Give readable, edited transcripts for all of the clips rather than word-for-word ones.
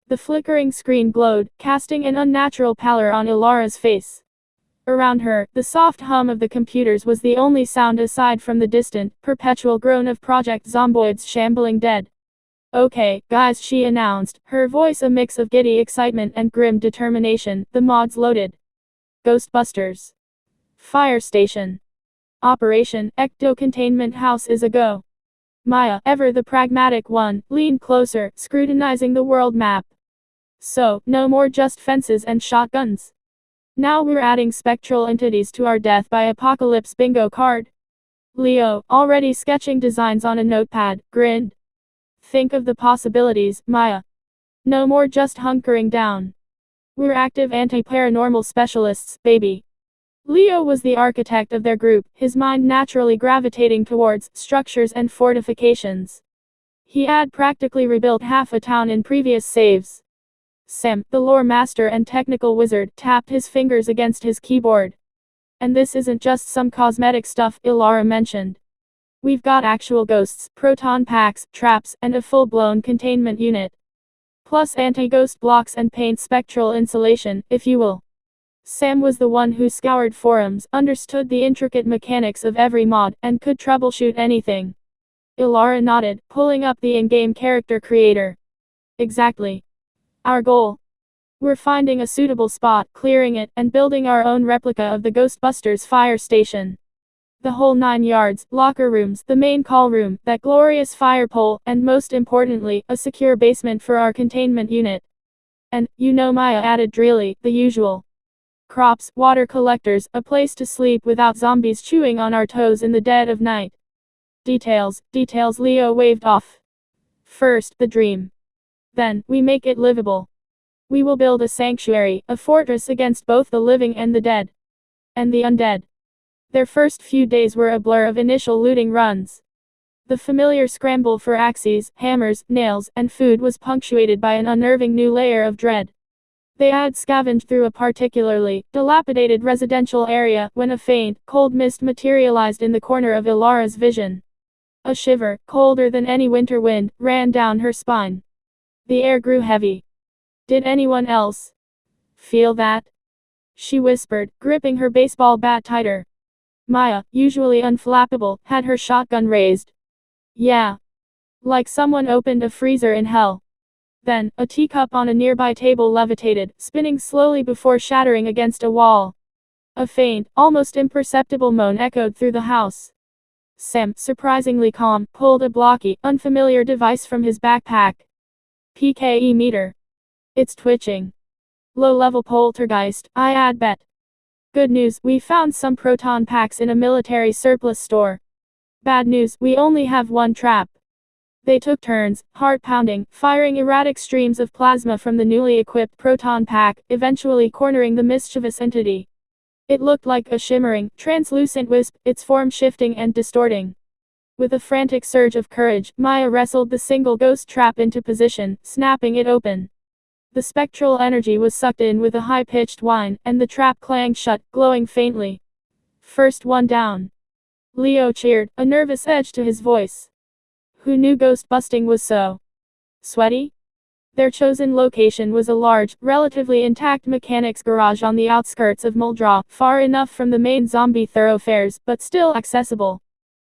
The flickering screen glowed, casting an unnatural pallor on Ilara's face. Around her, the soft hum of the computers was the only sound aside from the distant, perpetual groan of Project Zomboid's shambling dead. "Okay, guys," she announced, her voice a mix of giddy excitement and grim determination. "The mod's loaded. Ghostbusters. Fire station. Operation Ecto Containment House is a go." Maya, ever the pragmatic one, leaned closer, scrutinizing the world map. "So, no more just fences and shotguns. Now we're adding spectral entities to our death by apocalypse bingo card." Leo, already sketching designs on a notepad, grinned. "Think of the possibilities, Maya. No more just hunkering down. We're active anti-paranormal specialists, baby." Leo was the architect of their group, his mind naturally gravitating towards structures and fortifications. He had practically rebuilt half a town in previous saves. Sam, the lore master and technical wizard, tapped his fingers against his keyboard. "And this isn't just some cosmetic stuff," Ilara mentioned. "We've got actual ghosts, proton packs, traps, and a full-blown containment unit. Plus anti-ghost blocks and paint spectral insulation, if you will." Sam was the one who scoured forums, understood the intricate mechanics of every mod, and could troubleshoot anything. Ilara nodded, pulling up the in-game character creator. "Exactly. Our goal. We're finding a suitable spot, clearing it, and building our own replica of the Ghostbusters fire station. The whole 9 yards, locker rooms, the main call room, that glorious fire pole, and most importantly, a secure basement for our containment unit. And, you know," Maya added drearily, "the usual. Crops, water collectors, a place to sleep without zombies chewing on our toes in the dead of night." Details, Leo waved off. "First, the dream. Then, we make it livable. We will build a sanctuary, a fortress against both the living and the dead. And the undead." Their first few days were a blur of initial looting runs. The familiar scramble for axes, hammers, nails, and food was punctuated by an unnerving new layer of dread. They had scavenged through a particularly dilapidated residential area when a faint, cold mist materialized in the corner of Ilara's vision. A shiver, colder than any winter wind, ran down her spine. The air grew heavy. "Did anyone else feel that?" she whispered, gripping her baseball bat tighter. Maya, usually unflappable, had her shotgun raised. "Yeah. Like someone opened a freezer in hell." Then, a teacup on a nearby table levitated, spinning slowly before shattering against a wall. A faint, almost imperceptible moan echoed through the house. Sam, surprisingly calm, pulled a blocky, unfamiliar device from his backpack. "PKE meter. It's twitching. Low-level poltergeist, I'd bet." "Good news, we found some proton packs in a military surplus store." "Bad news, we only have one trap." They took turns, heart-pounding, firing erratic streams of plasma from the newly equipped proton pack, eventually cornering the mischievous entity. It looked like a shimmering, translucent wisp, its form shifting and distorting. With a frantic surge of courage, Maya wrestled the single ghost trap into position, snapping it open. The spectral energy was sucked in with a high-pitched whine, and the trap clanged shut, glowing faintly. "First one down." Leo cheered, a nervous edge to his voice. Who knew ghost busting was so sweaty? Their chosen location was a large, relatively intact mechanics garage on the outskirts of Muldraugh, far enough from the main zombie thoroughfares, but still accessible.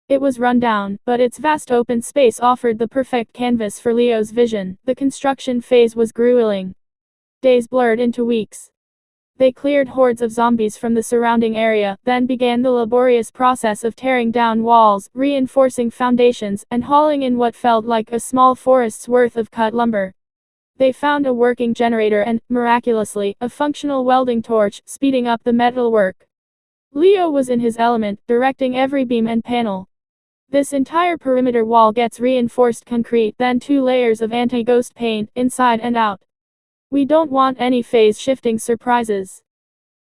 It was run down, but its vast open space offered the perfect canvas for Leo's vision. The construction phase was grueling. Days blurred into weeks. They cleared hordes of zombies from the surrounding area, then began the laborious process of tearing down walls, reinforcing foundations, and hauling in what felt like a small forest's worth of cut lumber. They found a working generator and, miraculously, a functional welding torch, speeding up the metalwork. Leo was in his element, directing every beam and panel. "This entire perimeter wall gets reinforced concrete, then 2 layers of anti-ghost paint, inside and out. We don't want any phase-shifting surprises."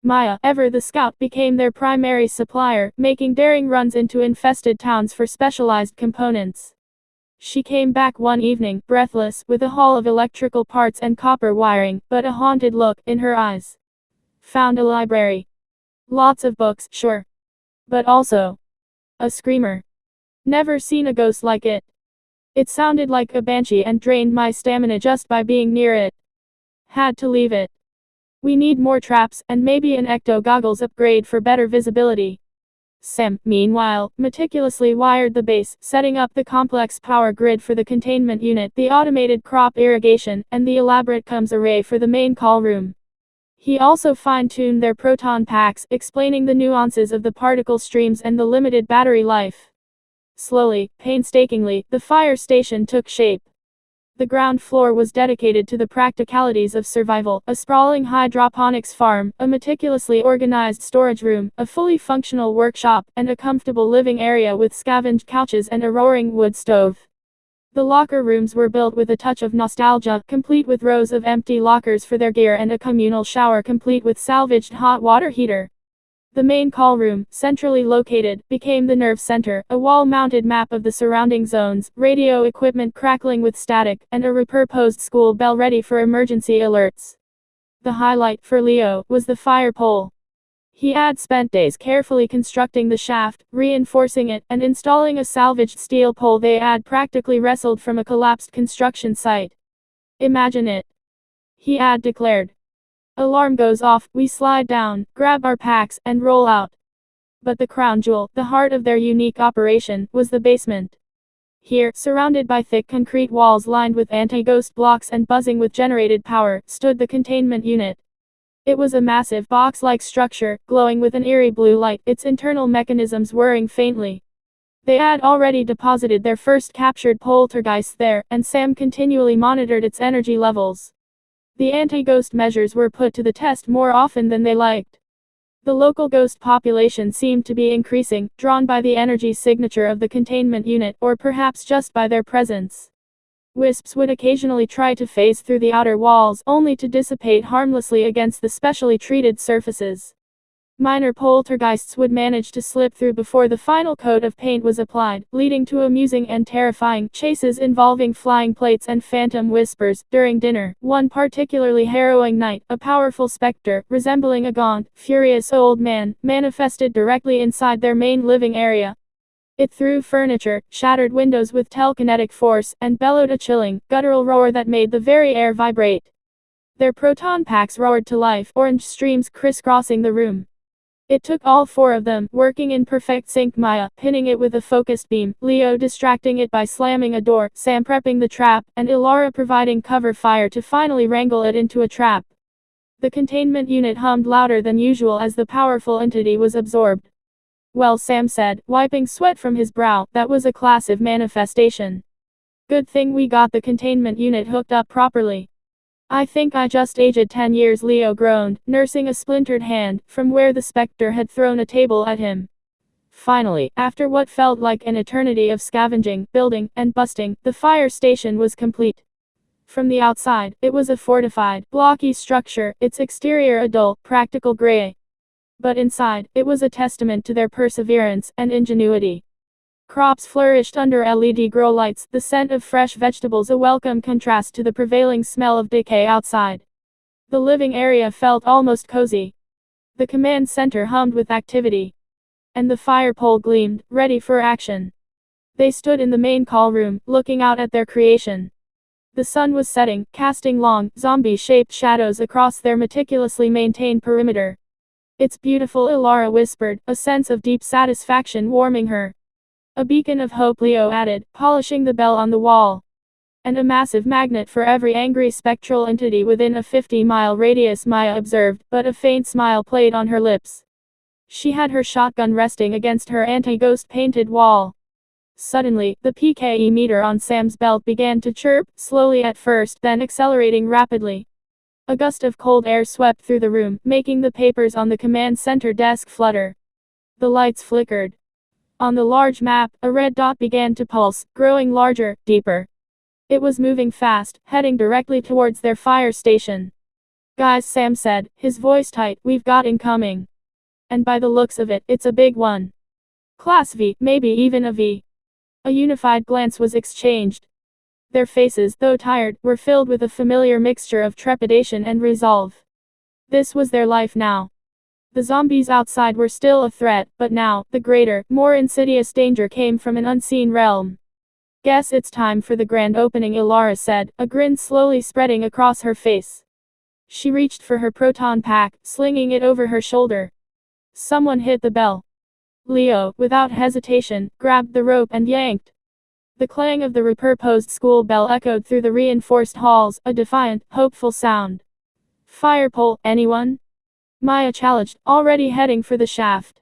Maya, ever the scout, became their primary supplier, making daring runs into infested towns for specialized components. She came back one evening, breathless, with a haul of electrical parts and copper wiring, but a haunted look in her eyes. "Found a library. Lots of books, sure. But also a screamer. Never seen a ghost like it. It sounded like a banshee and drained my stamina just by being near it." Had to leave it. We need more traps, and maybe an ecto goggles upgrade for better visibility. Sam, meanwhile, meticulously wired the base, setting up the complex power grid for the containment unit, the automated crop irrigation, and the elaborate comms array for the main call room. He also fine-tuned their proton packs, explaining the nuances of the particle streams and the limited battery life. Slowly, painstakingly, the fire station took shape. The ground floor was dedicated to the practicalities of survival: a sprawling hydroponics farm, a meticulously organized storage room, a fully functional workshop, and a comfortable living area with scavenged couches and a roaring wood stove. The locker rooms were built with a touch of nostalgia, complete with rows of empty lockers for their gear and a communal shower complete with salvaged hot water heater. The main call room, centrally located, became the nerve center: a wall-mounted map of the surrounding zones, radio equipment crackling with static, and a repurposed school bell ready for emergency alerts. The highlight, for Leo, was the fire pole. He had spent days carefully constructing the shaft, reinforcing it, and installing a salvaged steel pole they had practically wrestled from a collapsed construction site. "Imagine it," he had declared. "Alarm goes off, we slide down, grab our packs, and roll out." But the crown jewel, the heart of their unique operation, was the basement. Here, surrounded by thick concrete walls lined with anti-ghost blocks and buzzing with generated power, stood the containment unit. It was a massive, box-like structure, glowing with an eerie blue light, its internal mechanisms whirring faintly. They had already deposited their first captured poltergeist there, and Sam continually monitored its energy levels. The anti-ghost measures were put to the test more often than they liked. The local ghost population seemed to be increasing, drawn by the energy signature of the containment unit, or perhaps just by their presence. Wisps would occasionally try to phase through the outer walls, only to dissipate harmlessly against the specially treated surfaces. Minor poltergeists would manage to slip through before the final coat of paint was applied, leading to amusing and terrifying chases involving flying plates and phantom whispers. During dinner, one particularly harrowing night, a powerful specter, resembling a gaunt, furious old man, manifested directly inside their main living area. It threw furniture, shattered windows with telekinetic force, and bellowed a chilling, guttural roar that made the very air vibrate. Their proton packs roared to life, orange streams crisscrossing the room. It took all four of them, working in perfect sync: Maya pinning it with a focused beam, Leo distracting it by slamming a door, Sam prepping the trap, and Ilara providing cover fire to finally wrangle it into a trap. The containment unit hummed louder than usual as the powerful entity was absorbed. "Well," Sam said, wiping sweat from his brow, "that was a class of manifestation. Good thing we got the containment unit hooked up properly." "I think I just aged 10 years," Leo groaned, nursing a splintered hand, from where the specter had thrown a table at him. Finally, after what felt like an eternity of scavenging, building, and busting, the fire station was complete. From the outside, it was a fortified, blocky structure, its exterior a dull, practical gray. But inside, it was a testament to their perseverance and ingenuity. Crops flourished under LED grow lights, the scent of fresh vegetables a welcome contrast to the prevailing smell of decay outside. The living area felt almost cozy. The command center hummed with activity. And the fire pole gleamed, ready for action. They stood in the main call room, looking out at their creation. The sun was setting, casting long, zombie-shaped shadows across their meticulously maintained perimeter. "It's beautiful," Ilara whispered, a sense of deep satisfaction warming her. "A beacon of hope," Leo added, polishing the bell on the wall. "And a massive magnet for every angry spectral entity within a 50-mile radius," Maya observed, but a faint smile played on her lips. She had her shotgun resting against her anti-ghost painted wall. Suddenly, the PKE meter on Sam's belt began to chirp, slowly at first, then accelerating rapidly. A gust of cold air swept through the room, making the papers on the command center desk flutter. The lights flickered. On the large map, a red dot began to pulse, growing larger, deeper. It was moving fast, heading directly towards their fire station. "Guys," Sam said, his voice tight, "we've got incoming. And by the looks of it, it's a big one. Class V, maybe even a V." A unified glance was exchanged. Their faces, though tired, were filled with a familiar mixture of trepidation and resolve. This was their life now. The zombies outside were still a threat, but now, the greater, more insidious danger came from an unseen realm. "Guess it's time for the grand opening," Ilara said, a grin slowly spreading across her face. She reached for her proton pack, slinging it over her shoulder. Someone hit the bell. Leo, without hesitation, grabbed the rope and yanked. The clang of the repurposed school bell echoed through the reinforced halls, a defiant, hopeful sound. Fire pole, anyone? Maya challenged, already heading for the shaft.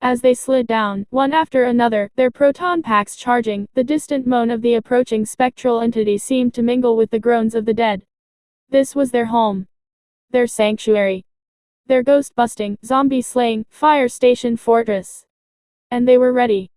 As they slid down, one after another, their proton packs charging, the distant moan of the approaching spectral entity seemed to mingle with the groans of the dead. This was their home. Their sanctuary. Their ghost-busting, zombie-slaying, fire station fortress. And they were ready.